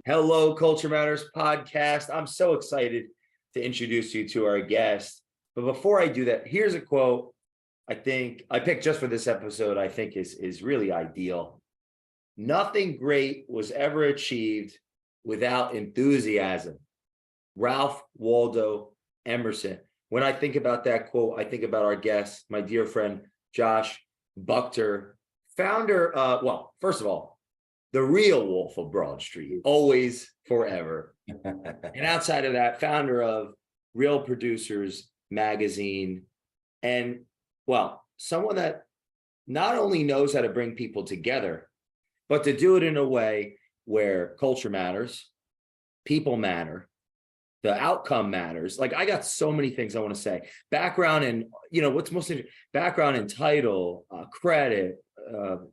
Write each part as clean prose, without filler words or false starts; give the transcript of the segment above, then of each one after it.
Hello, Culture Matters podcast. I'm so excited to introduce you to our guest. But before I do that, here's a quote I think I picked just for this episode, I think is really ideal. Nothing great was ever achieved without enthusiasm. Ralph Waldo Emerson. When I think about that quote, I think about our guest, my dear friend Josh Buchter, founder, first of all, the real Wolf of Broad Street, always, forever. And outside of that, founder of Real Producers Magazine. And, someone that not only knows how to bring people together, but to do it in a way where culture matters, people matter, the outcome matters. Like, I got so many things I want to say. Background and, what's most interesting, background and title, credit,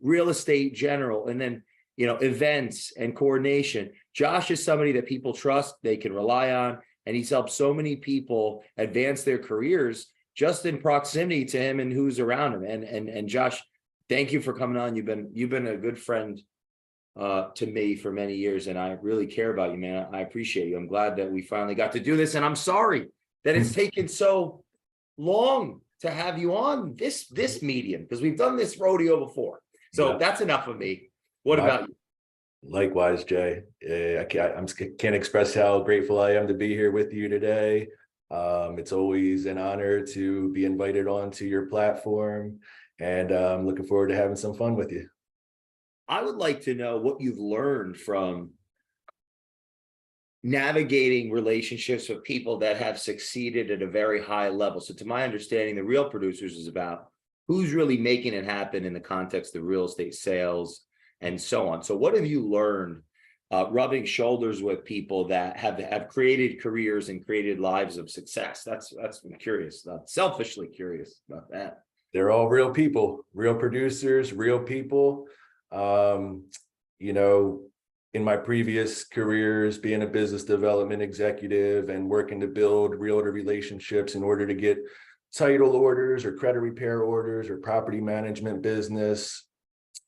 real estate general, and then events and coordination. Josh is somebody that people trust, they can rely on, and he's helped so many people advance their careers just in proximity to him and who's around him. And Josh, thank you for coming on. You've been a good friend to me for many years, and I really care about you, man. I appreciate you. I'm glad that we finally got to do this, and I'm sorry that it's taken so long to have you on this medium, because we've done this rodeo before. So That's enough of me. What about you? Likewise, Jay. I can't express how grateful I am to be here with you today. It's always an honor to be invited onto your platform, and I'm looking forward to having some fun with you. I would like to know what you've learned from navigating relationships with people that have succeeded at a very high level. So to my understanding, the Real Producers is about who's really making it happen in the context of real estate sales and so on. So what have you learned rubbing shoulders with people that have created careers and created lives of success? That's I'm curious, selfishly curious about that. They're all real people, real producers, real people. In my previous careers, being a business development executive and working to build realtor relationships in order to get title orders or credit repair orders or property management business,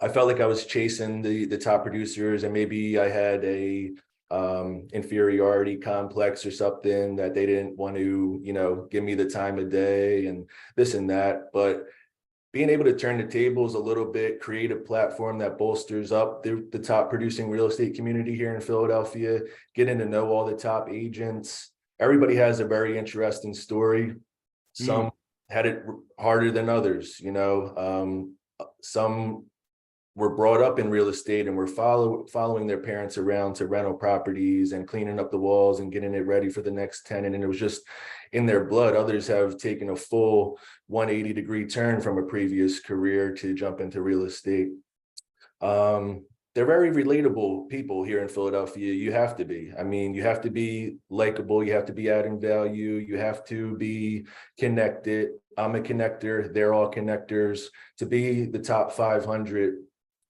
I felt like I was chasing the top producers, and maybe I had a inferiority complex or something, that they didn't want to, give me the time of day and this and that. But being able to turn the tables a little bit, create a platform that bolsters up the top producing real estate community here in Philadelphia, getting to know all the top agents. Everybody has a very interesting story. Some had it harder than others, some were brought up in real estate and were following their parents around to rental properties and cleaning up the walls and getting it ready for the next tenant. And it was just in their blood. Others have taken a full 180-degree turn from a previous career to jump into real estate. They're very relatable people here in Philadelphia. You have to be. I mean, you have to be likable. You have to be adding value. You have to be connected. I'm a connector. They're all connectors. To be the top 500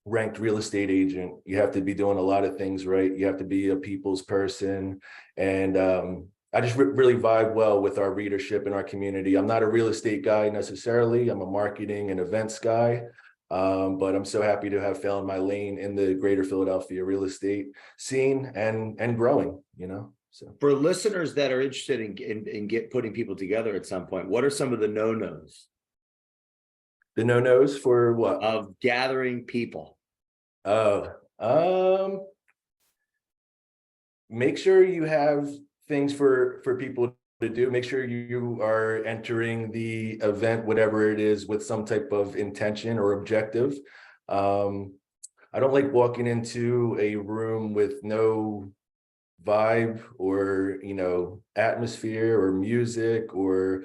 ranked real estate agent, you have to be doing a lot of things right. You have to be a people's person. And I just really vibe well with our readership and our community. I'm not a real estate guy necessarily. I'm a marketing and events guy. But I'm so happy to have found my lane in the greater Philadelphia real estate scene and growing, So for listeners that are interested in putting people together at some point, what are some of the no-nos? The no-nos for what? Of gathering people. Make sure you have things for people to do. Make sure you are entering the event, whatever it is, with some type of intention or objective. I don't like walking into a room with no vibe or atmosphere or music or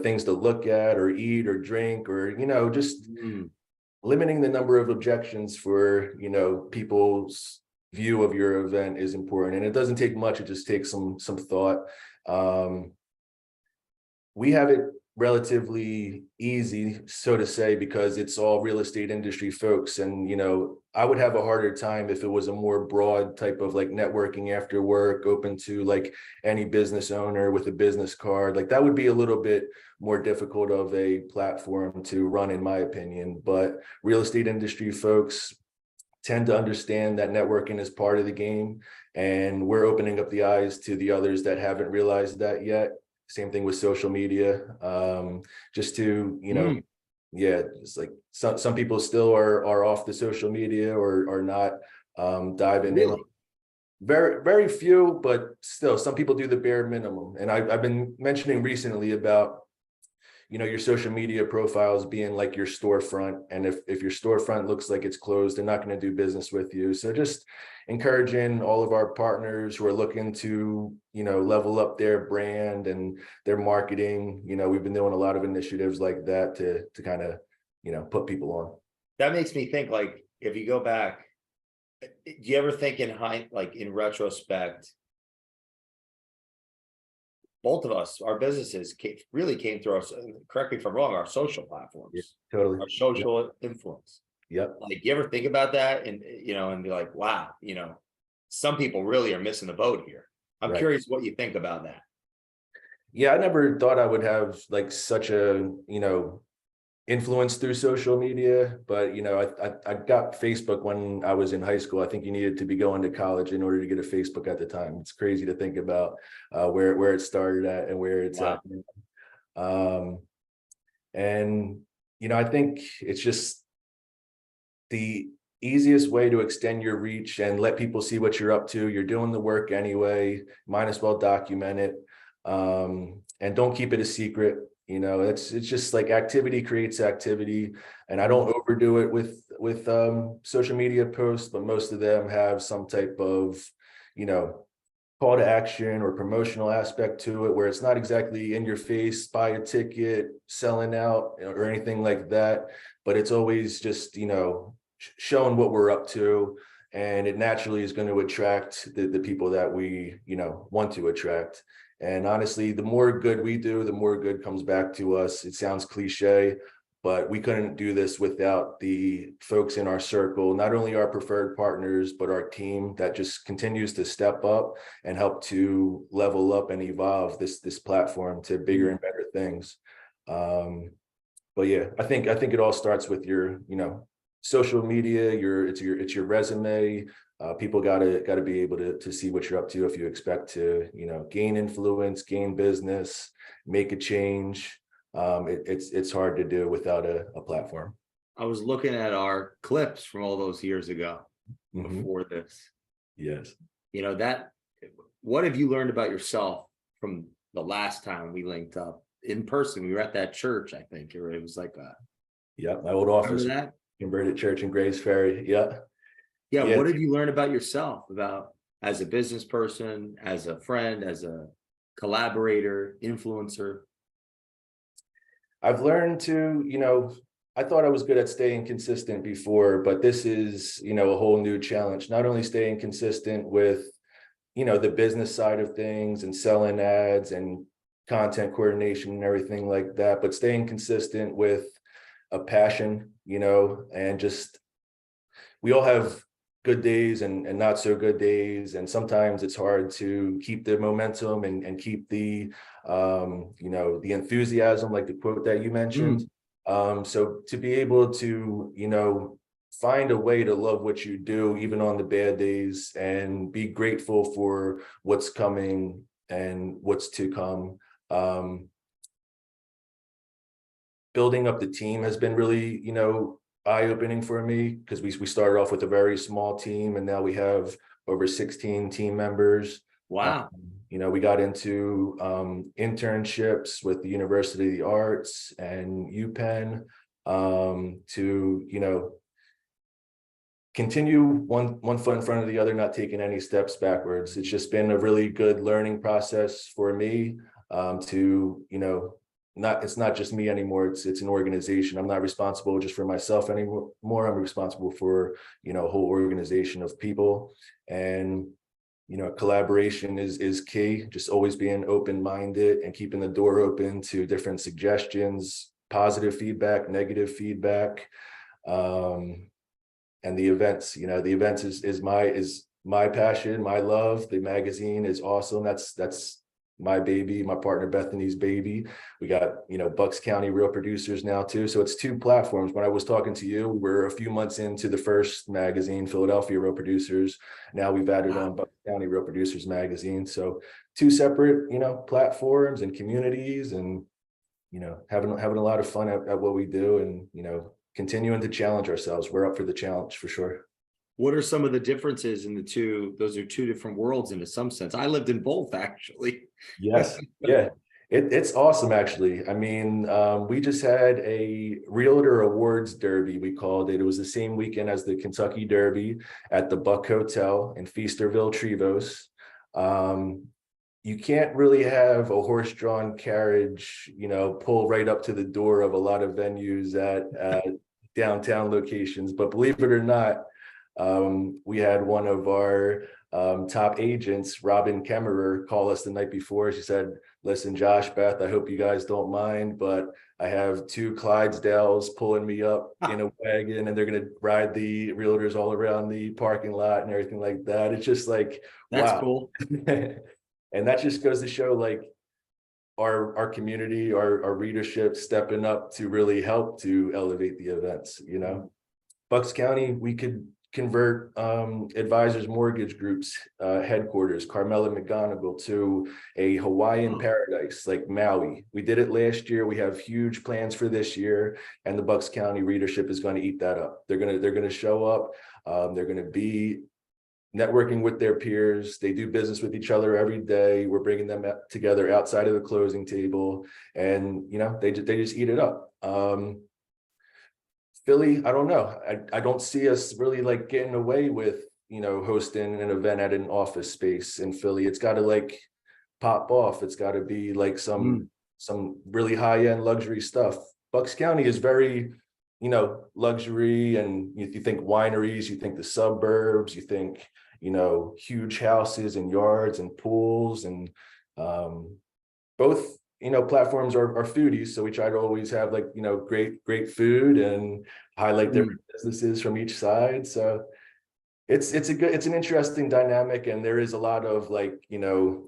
things to look at or eat or drink or just limiting the number of objections for people's view of your event is important. And it doesn't take much. It just takes some thought. We have it relatively easy, so to say, because it's all real estate industry folks. And, I would have a harder time if it was a more broad type of like networking after work, open to like any business owner with a business card. Like that would be a little bit more difficult of a platform to run, in my opinion. But real estate industry folks tend to understand that networking is part of the game, and we're opening up the eyes to the others that haven't realized that yet. Same thing with social media, just to, yeah, it's like some people still are off the social media or are not diving in. Really? Very few, but still some people do the bare minimum. And I've been mentioning recently about, your social media profiles being like your storefront. And if your storefront looks like it's closed, they're not going to do business with you. So just encouraging all of our partners who are looking to, level up their brand and their marketing. We've been doing a lot of initiatives like that to kind of, put people on. That makes me think, like, if you go back, do you ever think in retrospect, both of us, our businesses really came through us, correct me if I'm wrong, our social platforms, Totally. our social influence. Yep. Like, you ever think about that and, and be like, wow, some people really are missing the boat here. I'm Right. curious what you think about that. Yeah, I never thought I would have like such a, influence through social media, but I got Facebook when I was in high school. I think you needed to be going to college in order to get a Facebook at the time. It's crazy to think about where it started at and where it's Wow. at. And I think it's just the easiest way to extend your reach and let people see what you're up to. You're doing the work anyway, might as well document it, and don't keep it a secret. It's just like activity creates activity, and I don't overdo it with social media posts, but most of them have some type of call to action or promotional aspect to it, where it's not exactly in your face, buy a ticket, selling out or anything like that, but it's always just showing what we're up to, and it naturally is going to attract the people that we want to attract. And honestly, the more good we do, the more good comes back to us. It sounds cliche, but we couldn't do this without the folks in our circle, not only our preferred partners, but our team that just continues to step up and help to level up and evolve this platform to bigger and better things. But yeah, I think it all starts with your, social media, it's your resume. People gotta be able to see what you're up to if you expect to, gain influence, gain business, make a change. It's hard to do without a platform. I was looking at our clips from all those years ago Mhm. before this. Yes. What have you learned about yourself from the last time we linked up in person? We were at that church, I think, or it was like Yeah, my old office, remember that? Converted Church in Grays Ferry. Yeah. Yeah. Yeah. What have you learned about yourself, about as a business person, as a friend, as a collaborator, influencer? I've learned to, I thought I was good at staying consistent before, but this is, a whole new challenge. Not only staying consistent with, the business side of things and selling ads and content coordination and everything like that, but staying consistent with a passion, and just, we all have good days and not so good days. And sometimes it's hard to keep the momentum and keep the, the enthusiasm, like the quote that you mentioned. So to be able to, find a way to love what you do, even on the bad days, and be grateful for what's coming and what's to come. Building up the team has been really, eye-opening for me, because we started off with a very small team and now we have over 16 team members. Wow. We got into internships with the University of the Arts and UPenn, to continue one foot in front of the other, not taking any steps backwards. It's just been a really good learning process for me, to it's not just me anymore. It's an organization. I'm not responsible just for myself anymore. I'm responsible for, a whole organization of people. And, collaboration is key. Just always being open-minded and keeping the door open to different suggestions, positive feedback, negative feedback. And the events, the events is my passion, my love. The magazine is awesome. That's my baby, my partner Bethany's baby. We got, Bucks County Real Producers now too. So it's two platforms. When I was talking to you, we're a few months into the first magazine, Philadelphia Real Producers. Now we've added on Bucks County Real Producers magazine. So two separate, platforms and communities, and, having a lot of fun at what we do, and, continuing to challenge ourselves. We're up for the challenge for sure. What are some of the differences in the two? Those are two different worlds in some sense. I lived in both, actually. Yes. Yeah. It's awesome, actually. I mean, we just had a Realtor Awards Derby, we called it. It was the same weekend as the Kentucky Derby at the Buck Hotel in Feasterville, Trevose. You can't really have a horse-drawn carriage, pull right up to the door of a lot of venues at downtown locations. But believe it or not, we had one of our top agents, Robin Kemmerer, call us the night before. She said, "Listen, Josh, Beth, I hope you guys don't mind, but I have two Clydesdales pulling me up in a wagon, and they're going to ride the realtors all around the parking lot and everything like that." It's just like, That's wow. cool. And that just goes to show, like, our community, our readership stepping up to really help to elevate the events. Bucks County, we could convert Advisors Mortgage Group's headquarters, Carmela McGonigal, to a Hawaiian paradise like Maui. We did it last year. We have huge plans for this year, and the Bucks County readership is going to eat that up. They're gonna show up. They're going to be networking with their peers. They do business with each other every day. We're bringing them together outside of the closing table, and they just eat it up. Philly, I don't know. I don't see us really like getting away with, hosting an event at an office space in Philly. It's got to like pop off. It's got to be like some really high-end luxury stuff. Bucks County is very, luxury, and you think wineries, you think the suburbs, you think, huge houses and yards and pools, and both platforms are foodies, so we try to always have like great food and highlight different businesses from each side. So it's an interesting dynamic, and there is a lot of like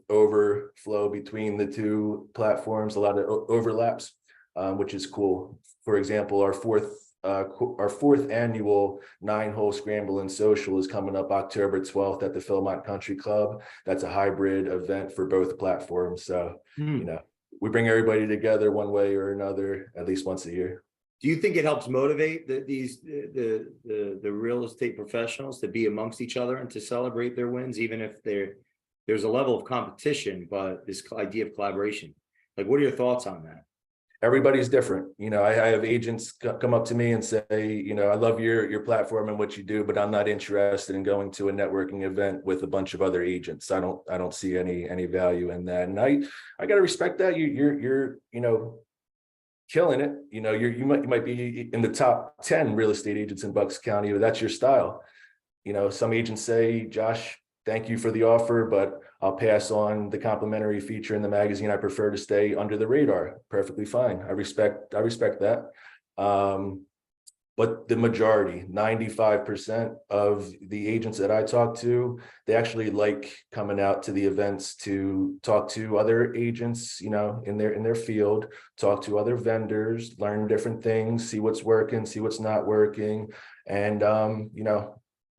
overflow between the two platforms, a lot of overlaps, which is cool. For example, our fourth annual 9-hole scramble and social is coming up October 12th at the Philmont Country Club. That's a hybrid event for both platforms. So we bring everybody together one way or another at least once a year. Do you think it helps motivate the real estate professionals to be amongst each other and to celebrate their wins, even if there's a level of competition, but this idea of collaboration? Like, what are your thoughts on that? Everybody's different. I have agents come up to me and say, I love your platform and what you do, but I'm not interested in going to a networking event with a bunch of other agents. I don't see any value in that. And I got to respect that. You're killing it. You might be in the top 10 real estate agents in Bucks County, but that's your style. Some agents say, "Josh, thank you for the offer, but I'll pass on the complimentary feature in the magazine. I prefer to stay under the radar." Perfectly fine. I respect that. But the majority, 95% of the agents that I talk to, they actually like coming out to the events to talk to other agents, in their field, talk to other vendors, learn different things, see what's working, see what's not working. And,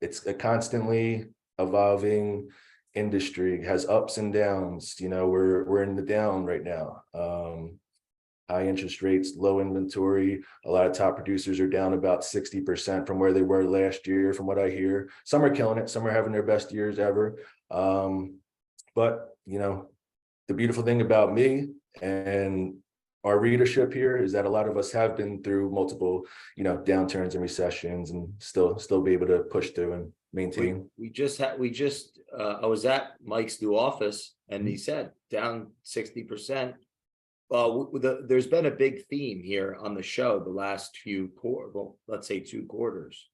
it's a constantly evolving industry. It has ups and downs. We're in the down right now. High interest rates, low inventory. A lot of top producers are down about 60% from where they were last year, from what I hear. Some are killing it. Some are having their best years ever. But the beautiful thing about me and our readership here is that a lot of us have been through multiple, downturns and recessions, and still be able to push through and maintain. I was at Mike's new office, and he said down 60%. There's been a big theme here on the show the last let's say 2 quarters,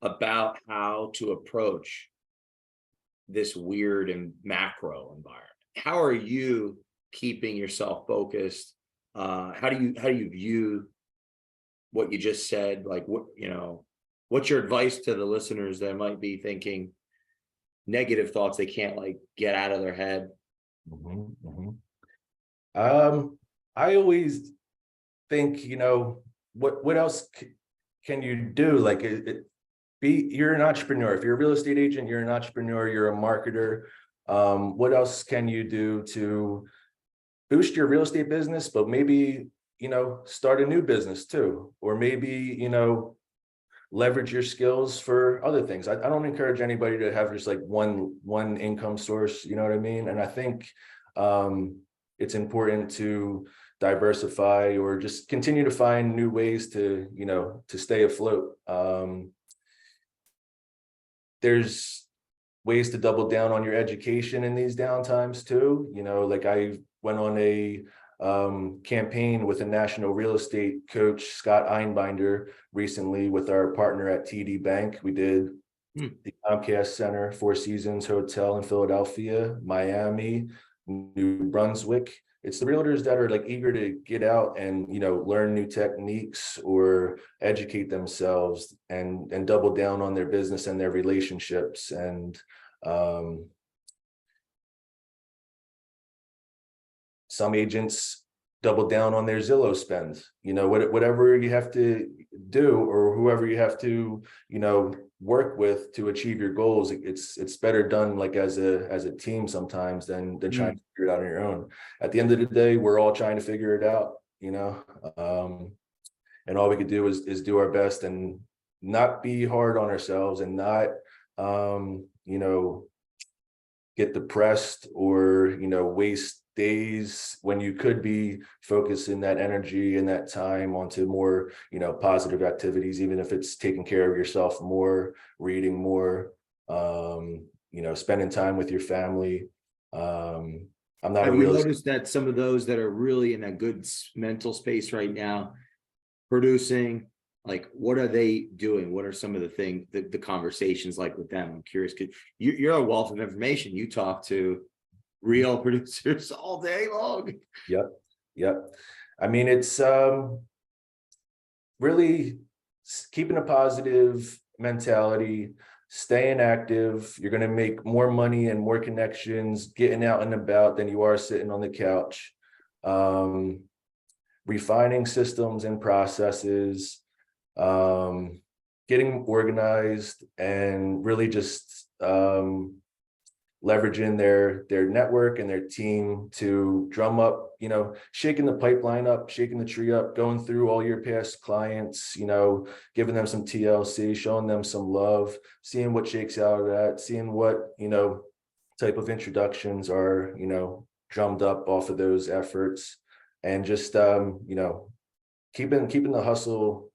about how to approach this weird and macro environment. How are you keeping yourself focused? How do you view what you just said? Like, what's your advice to the listeners that might be thinking negative thoughts they can't like get out of their head? Mhm, mhm. I always think, what else can you do? Like you're an entrepreneur. If you're a real estate agent, you're an entrepreneur, you're a marketer. What else can you do to boost your real estate business, but maybe, start a new business too, or maybe, leverage your skills for other things. I don't encourage anybody to have just like one income source, you know what I mean? And I think it's important to diversify or just continue to find new ways to, to stay afloat. There's ways to double down on your education in these downtimes too. Like I went on a campaign with a national real estate coach, Scott Einbinder, recently with our partner at TD Bank. We did the Comcast Center, Four Seasons Hotel in Philadelphia, Miami, New Brunswick. It's the realtors that are like eager to get out and, learn new techniques or educate themselves and double down on their business and their relationships. And some agents double down on their Zillow spends, whatever you have to do or whoever you have to, work with to achieve your goals. It's better done like as a team sometimes than trying to figure it out on your own. At the end of the day, we're all trying to figure it out, and all we could do is do our best and not be hard on ourselves and not, get depressed or, waste days when you could be focusing that energy and that time onto more, positive activities, even if it's taking care of yourself more, reading more, spending time with your family. I'm not Have a you real noticed that some of those that are really in a good mental space right now, producing, like, what are they doing? What are some of the things, the conversations like with them? I'm curious, because you're a wealth of information. You talk to real producers all day long. Yep. I mean, it's really keeping a positive mentality, staying active. You're going to make more money and more connections getting out and about than you are sitting on the couch. Refining systems and processes, getting organized, and really just leveraging their network and their team to drum up, shaking the pipeline up, shaking the tree up, going through all your past clients, giving them some TLC, showing them some love, seeing what shakes out of that, seeing what, type of introductions are, drummed up off of those efforts, and just, keeping the hustle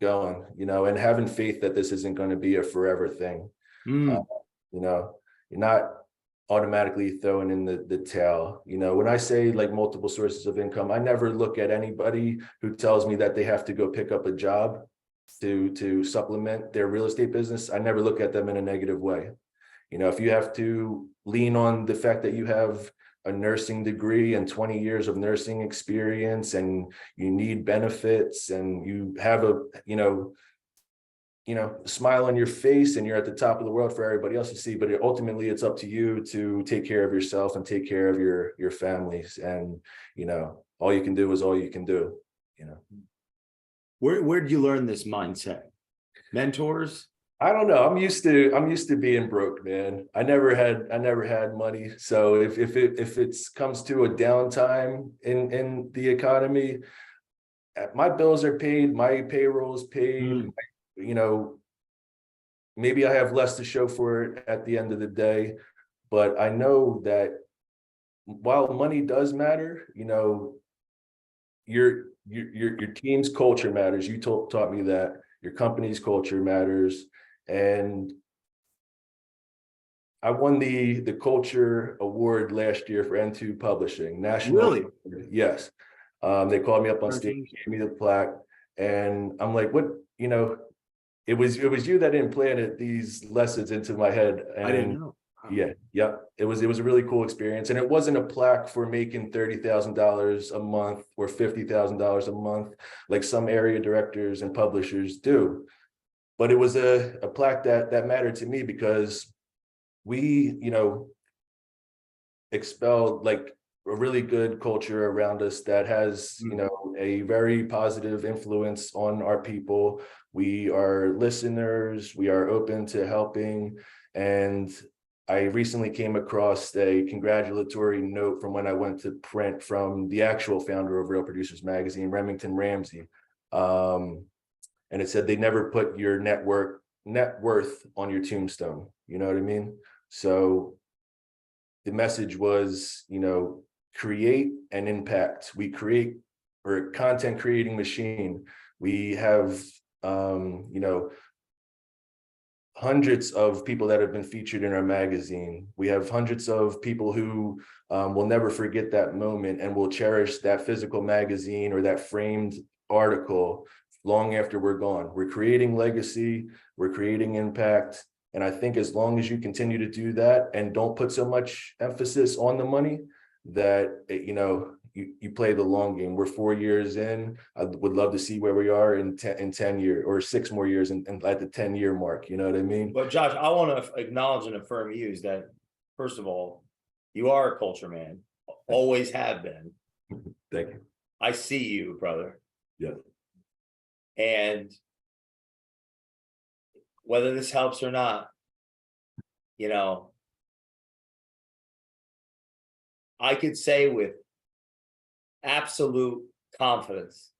going, and having faith that this isn't going to be a forever thing. You're not automatically throwing in the towel. When I say like multiple sources of income, I never look at anybody who tells me that they have to go pick up a job to supplement their real estate business. I never look at them in a negative way. If you have to lean on the fact that you have a nursing degree and 20 years of nursing experience and you need benefits and you have a, smile on your face and you're at the top of the world for everybody else to see, but ultimately it's up to you to take care of yourself and take care of your families. And, all you can do is all you can do, Where did you learn this mindset? Mentors? I don't know. I'm used to being broke, man. I never had money. So if it comes to a downtime in the economy, my bills are paid, my payroll is paid, maybe I have less to show for it at the end of the day, but I know that while money does matter, your team's culture matters. You taught me that your company's culture matters. And I won the culture award last year for N2 Publishing, national. Really? Yes. They called me up on stage, gave me the plaque, and I'm like, what, it was you that implanted these lessons into my head. And I didn't know. Yeah. It was a really cool experience. And it wasn't a plaque for making $30,000 a month or $50,000 a month, like some area directors and publishers do. But it was a plaque that mattered to me because we, expelled like a really good culture around us that has, you know, a very positive influence on our people. We are listeners, we are open to helping. And I recently came across a congratulatory note from when I went to print from the actual founder of Real Producers Magazine, Remington Ramsey. And it said they never put your net worth on your tombstone. You know what I mean? So the message was, you know, create and impact. We create, we're a content creating machine. We have, you know, hundreds of people that have been featured in our magazine. We have hundreds of people who will never forget that moment and will cherish that physical magazine or that framed article long after we're gone. We're creating legacy, we're creating impact. And I think as long as you continue to do that and don't put so much emphasis on the money, that, you know, you play the long game. We're 4 years in. I would love to see where we are in 10 years or 6 more years and at the 10-year mark. You know what I mean? But Josh, I want to acknowledge and affirm you is that, first of all, you are a culture man, always have been. Thank you. I see you, brother. Yeah. And whether this helps or not, you know, I could say with absolute confidence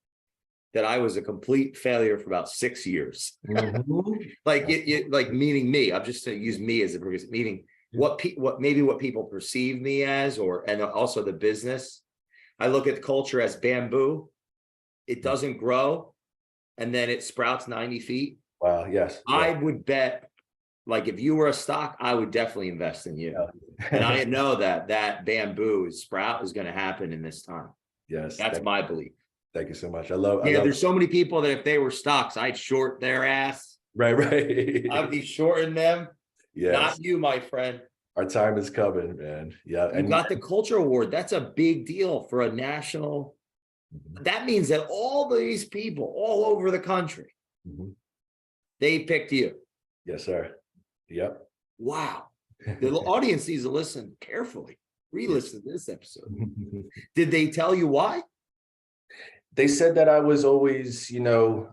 that I was a complete failure for about 6 years. Like like meaning me. I'm just going to use me as a previous meaning what people perceive me as, and also the business. I look at the culture as bamboo. It doesn't grow, and then it sprouts 90 feet. Wow. Yes. I would bet, like, if you were a stock, I would definitely invest in you. Yeah. And I know that bamboo sprout is going to happen in this time. Yes. That's my belief. Thank you so much. There's so many people that if they were stocks, I'd short their ass. Right. I'd be shorting them. Yes. Not you, my friend. Our time is coming, man. Yeah. You got the Culture Award. That's a big deal for a national. That means that all these people all over the country, they picked you. Yes, sir. Yep. Wow. The audience needs to listen carefully. Re-listen to this episode. Did they tell you why? They said that I was always, you know,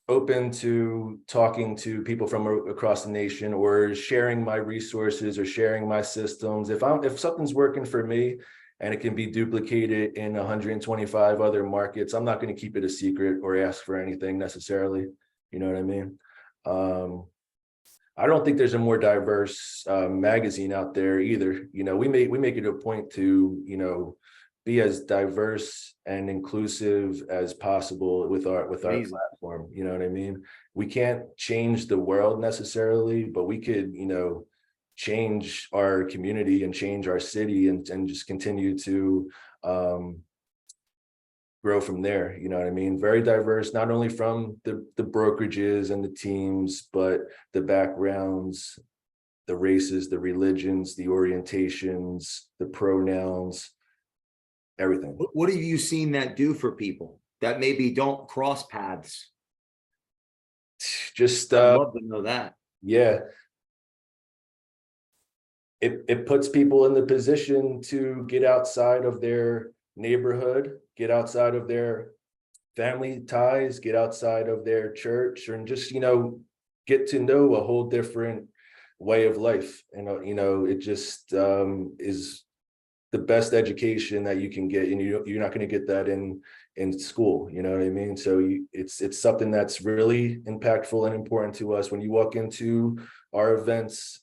open to talking to people from across the nation or sharing my resources or sharing my systems. If something's working for me and it can be duplicated in 125 other markets, I'm not going to keep it a secret or ask for anything necessarily. You know what I mean? I don't think there's a more diverse magazine out there either. You know, we make it a point to, you know, be as diverse and inclusive as possible with our platform. You know what I mean? We can't change the world necessarily, but we could, you know, change our community and change our city and just continue to grow from there. You know what I mean? Very diverse, not only from the brokerages and the teams, but the backgrounds, the races, the religions, the orientations, the pronouns, everything. What have you seen that do for people that maybe don't cross paths? Just I'd love to know that. Yeah. It puts people in the position to get outside of their neighborhood, get outside of their family ties, get outside of their church, and just, you know, get to know a whole different way of life. And, you know, it just is the best education that you can get. And you're not going to get that in school. You know what I mean? So it's something that's really impactful and important to us. When you walk into our events,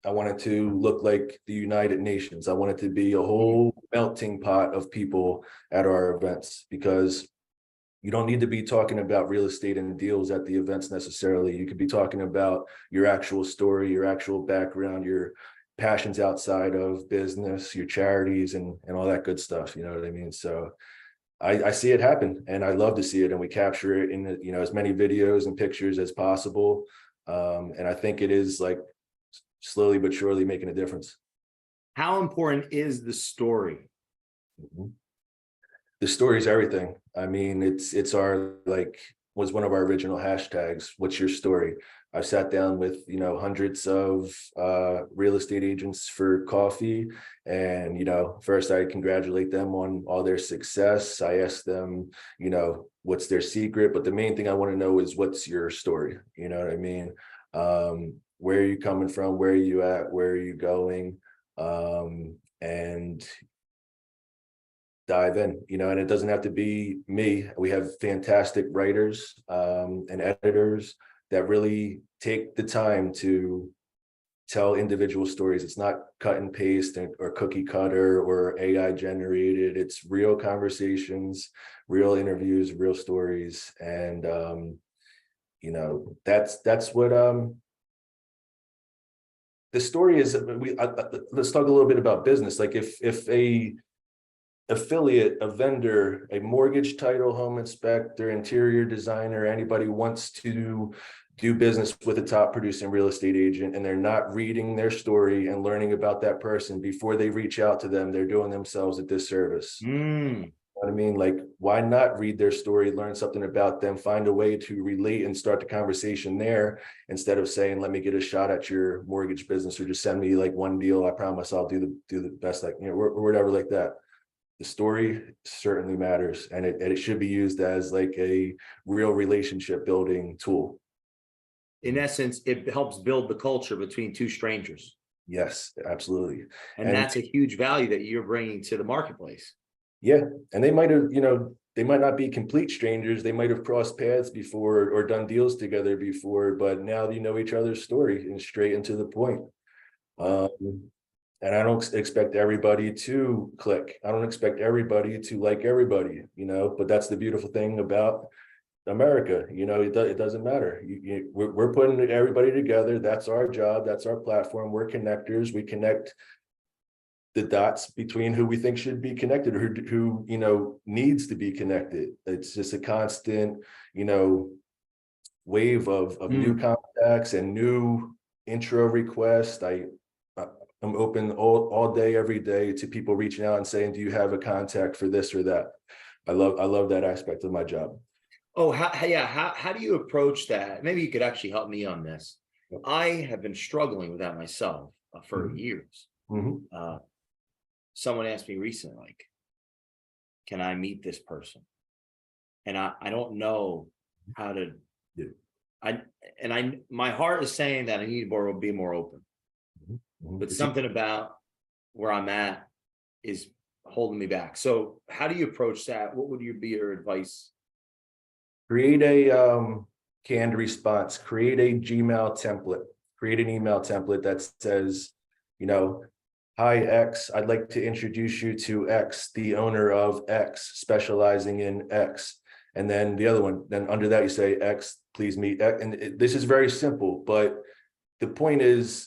I want it to look like the United Nations. I want it to be a whole melting pot of people at our events, because you don't need to be talking about real estate and deals at the events necessarily. You could be talking about your actual story, your actual background, your passions outside of business, your charities, and all that good stuff. You know what I mean? So I see it happen, and I love to see it, and we capture it in, you know, as many videos and pictures as possible. And I think it is, like, slowly but surely making a difference. How important is the story? The story is everything. I mean, it's our, like, was one of our original hashtags. What's your story? I sat down with, hundreds of real estate agents for coffee. And, first I congratulate them on all their success. I asked them, what's their secret? But the main thing I want to know is what's your story? You know what I mean? Where are you coming from? Where are you at? Where are you going? And dive in, and it doesn't have to be me. We have fantastic writers and editors that really take the time to tell individual stories. It's not cut and paste or cookie cutter or AI generated. It's real conversations, real interviews, real stories. And, that's what the story is. Let's talk a little bit about business. Like if a affiliate, a vendor, a mortgage, title, home inspector, interior designer, anybody wants to do business with a top producing real estate agent and they're not reading their story and learning about that person before they reach out to them, they're doing themselves a disservice. You know what I mean? Like, why not read their story, learn something about them, find a way to relate and start the conversation there instead of saying, let me get a shot at your mortgage business or just send me like one deal. I promise I'll do the best, or whatever like that. The story certainly matters, and it should be used as like a real relationship building tool. In essence, it helps build the culture between two strangers. Yes, absolutely. And that's a huge value that you're bringing to the marketplace. Yeah. And they might have, they might not be complete strangers. They might have crossed paths before or done deals together before, but now you know each other's story and straight into the point. And I don't expect everybody to click. I don't expect everybody to like everybody, but that's the beautiful thing about America. It doesn't matter. We're putting everybody together. That's our job. That's our platform. We're connectors. We connect the dots between who we think should be connected or who needs to be connected. It's just a constant, wave of new contacts and new intro requests. I'm open all day, every day to people reaching out and saying, do you have a contact for this or that? I love that aspect of my job. Oh, how do you approach that? Maybe you could actually help me on this. Yep. I have been struggling with that myself for years. Someone asked me recently, like, can I meet this person? And I don't know how to do. My heart is saying that I need to be more open. But something about where I'm at is holding me back. So how do you approach that? What would be your advice? Create a canned response, create a Gmail template, create an email template that says, hi X, I'd like to introduce you to X, the owner of X, specializing in X. And then the other one, then under that you say X, please meet X. And this is very simple, but the point is,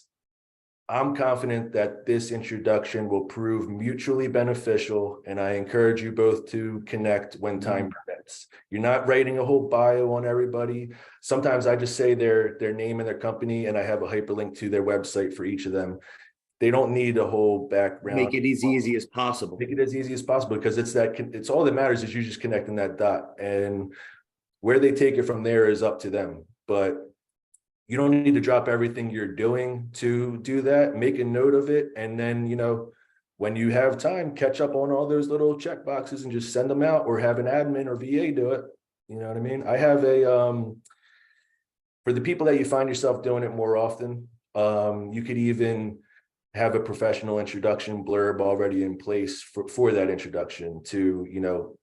I'm confident that this introduction will prove mutually beneficial, and I encourage you both to connect when time permits. You're not writing a whole bio on everybody. Sometimes I just say their name and their company, and I have a hyperlink to their website for each of them. They don't need a whole background. Make it as easy as possible. Make it as easy as possible, because it's all that matters is you just connecting that dot, and where they take it from there is up to them. But you don't need to drop everything you're doing to do that. Make a note of it. And then, when you have time, catch up on all those little check boxes and just send them out, or have an admin or VA do it. You know what I mean? I have for the people that you find yourself doing it more often, you could even have a professional introduction blurb already in place for that introduction to,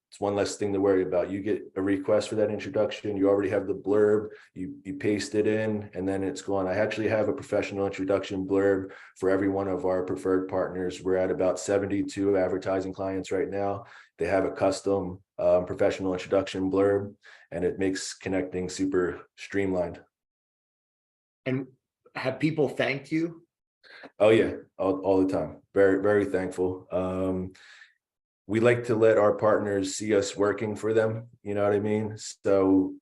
it's one less thing to worry about. You get a request for that introduction, you already have the blurb, you paste it in, and then it's gone. I actually have a professional introduction blurb for every one of our preferred partners. We're at about 72 advertising clients right now. They have a custom professional introduction blurb, and it makes connecting super streamlined. And have people thanked you? Oh yeah, all the time. Very, very thankful. We like to let our partners see us working for them. You know what I mean? So,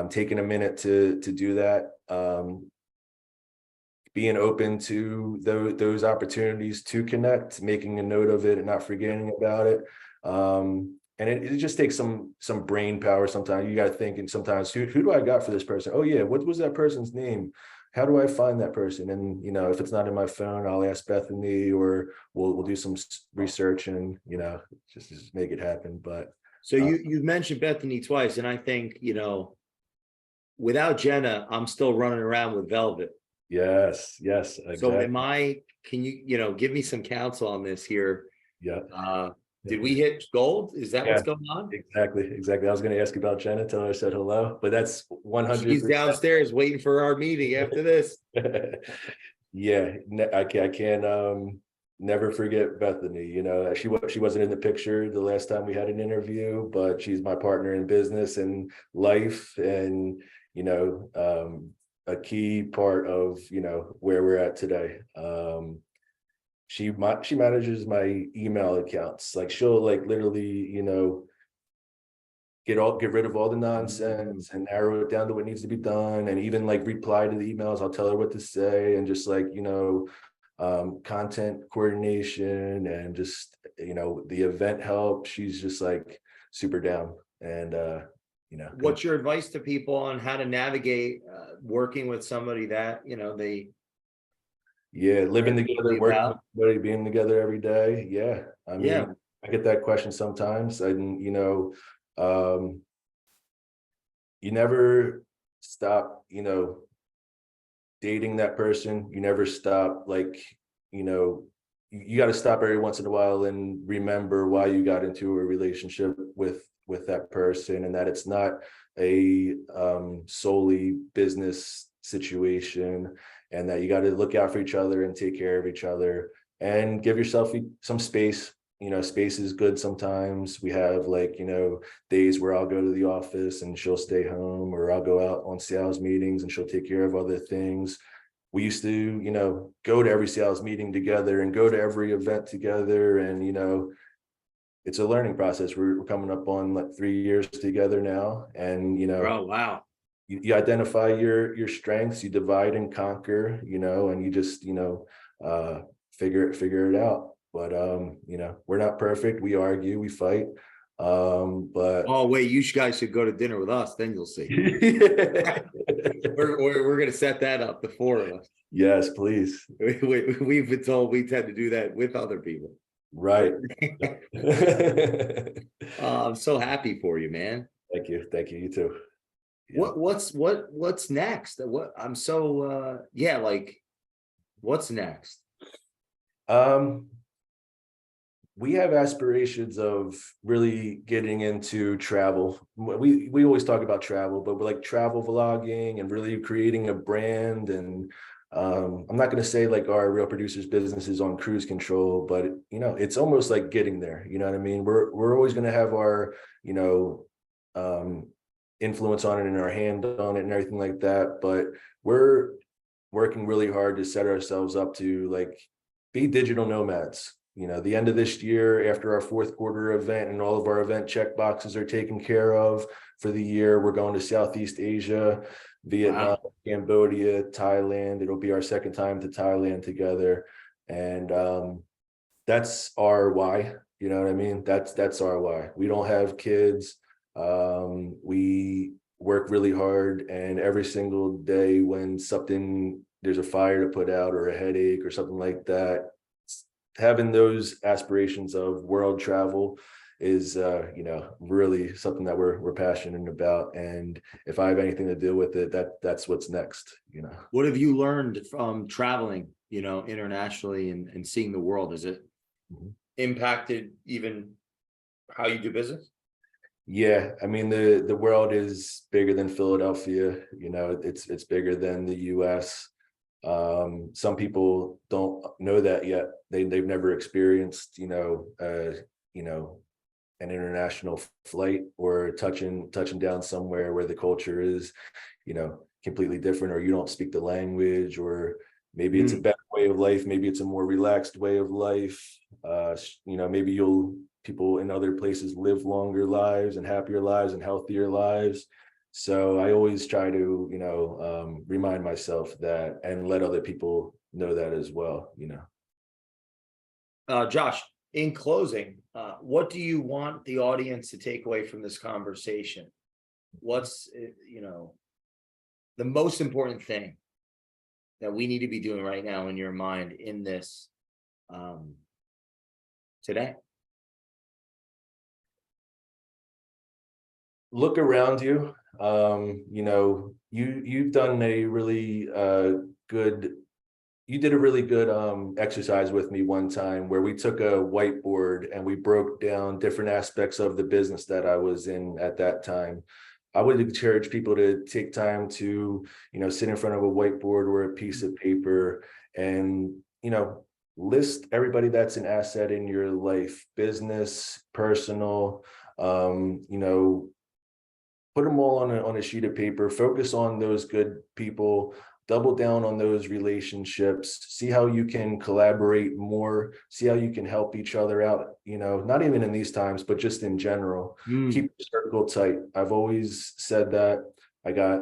taking a minute to do that, being open to those opportunities to connect, making a note of it and not forgetting about it. and it just takes some brain power sometimes. You got to think, and sometimes who do I got for this person? Oh yeah, what was that person's name? How do I find that person? And if it's not in my phone, I'll ask Bethany, or we'll do some research, and just make it happen. But So you've mentioned Bethany twice, and I think, without Jenna, I'm still running around with Velvet. yes, So exactly. can you, give me some counsel on this here? Yeah. Did we hit gold? Is that Yeah, what's going on? exactly. I was going to ask you about Jenna, tell her I said hello, but that's She's 100%. downstairs waiting for our meeting after this. Yeah, I can't never forget Bethany. She wasn't in the picture the last time we had an interview, but she's my partner in business and life, and a key part of where we're at today. She manages my email accounts. Like, she'll like literally get rid of all the nonsense and narrow it down to what needs to be done, and even like reply to the emails. I'll tell her what to say, and just like content coordination, and just the event help. She's just like super down. And What's your advice to people on how to navigate working with somebody that, they yeah, living care together, deeply working with about? somebody, being together every day. Yeah, I mean, Yeah. I get that question sometimes, and um you never stop dating that person. You never stop, like, you got to stop every once in a while and remember why you got into a relationship with that person, and that it's not a solely business situation, and that you got to look out for each other and take care of each other, and give yourself some space. Space is good sometimes. We have, like, days where I'll go to the office and she'll stay home, or I'll go out on sales meetings and she'll take care of other things. We used to, go to every sales meeting together and go to every event together. And, it's a learning process. We're coming up on like 3 years together now. And, Oh, wow. you identify your strengths, you divide and conquer, and you just, figure it out. But, we're not perfect. We argue, we fight. But Oh, wait, you guys should go to dinner with us, then you'll see. We're gonna set that up, the four of us. yes, please. We've been told we tend to do that with other people. Right. I'm so happy for you, man. Thank you. You too. Yeah. What's next? What I'm so yeah, like, what's next? Um, we have aspirations of really getting into travel. We always talk about travel, but we're like travel vlogging and really creating a brand. And I'm not going to say like our Real Producers business is on cruise control, but it's almost like getting there. You know what I mean? We're always going to have our influence on it and our hand on it and everything like that, but we're working really hard to set ourselves up to like be digital nomads. The end of this year, after our fourth quarter event and all of our event check boxes are taken care of for the year, we're going to Southeast Asia, Vietnam, Wow. Cambodia, Thailand. It'll be our second time to Thailand together. And that's our why. You know what I mean? That's our why. We don't have kids. We work really hard, and every single day when there's a fire to put out, or a headache or something like that, having those aspirations of world travel is really something that we're passionate about. And if I have anything to do with it, that's what's next. What have you learned from traveling, internationally and seeing the world? Has it Mhm. impacted even how you do business? Yeah, I mean, the world is bigger than Philadelphia. It's bigger than the US. Some people don't know that yet. They've never experienced an international flight, or touching down somewhere where the culture is completely different, or you don't speak the language, or maybe it's a better way of life, maybe it's a more relaxed way of life. Maybe people in other places live longer lives and happier lives and healthier lives. So I always try to, remind myself that, and let other people know that as well. Josh, in closing, what do you want the audience to take away from this conversation? What's, the most important thing that we need to be doing right now in your mind in this today? Look around you. You've done a really good you did a really good exercise with me one time where we took a whiteboard and we broke down different aspects of the business that I was in at that time. I would encourage people to take time to, sit in front of a whiteboard or a piece of paper and, list everybody that's an asset in your life, business, personal, put them all on a sheet of paper, focus on those good people, double down on those relationships, see how you can collaborate more, see how you can help each other out, not even in these times, but just in general. Keep your circle tight. I've always said that. I got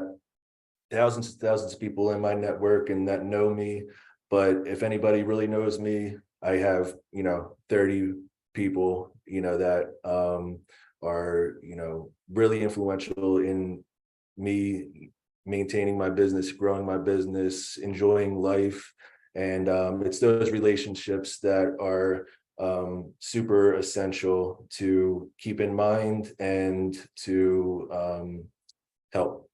thousands and thousands of people in my network and that know me, but if anybody really knows me, I have 30 people that are really influential in me maintaining my business, growing my business, enjoying life. And it's those relationships that are super essential to keep in mind and to help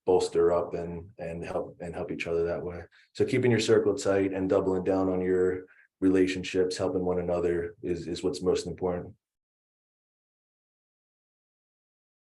bolster up and help each other that way. So keeping your circle tight and doubling down on your relationships, helping one another is what's most important.